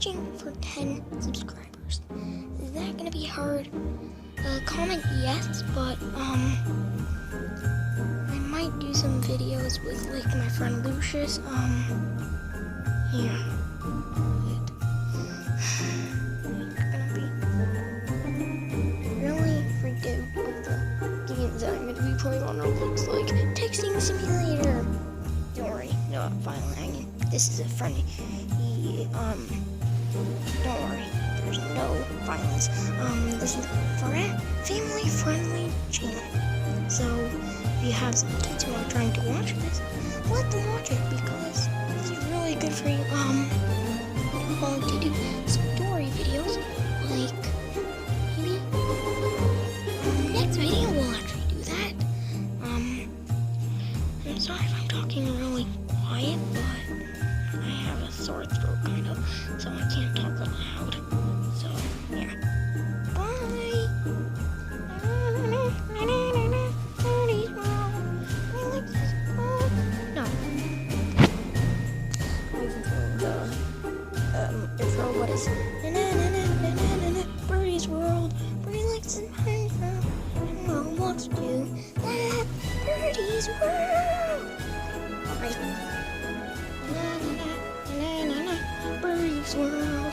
reaching for 10 subscribers. Is that gonna be hard? Comment yes, but I might do some videos with like my friend Lucius. Yeah. I'm gonna be playing on Roblox, like texting simulator. Don't worry, no violent. This is a friendly. Don't worry, there's no violence. This is for a family-friendly channel. So if you have some kids who are trying to watch this, let them watch it because this is really good for you. I'm going to do story videos, like maybe next video we'll actually. I'm sorry if I'm talking really quiet, but I have a sore throat kind of, so I can't talk that loud. So, yeah. Bye! No. The intro, what is Birdie's World? Birdie likes it. And Roblox too. Birdie's World! Birdie's World.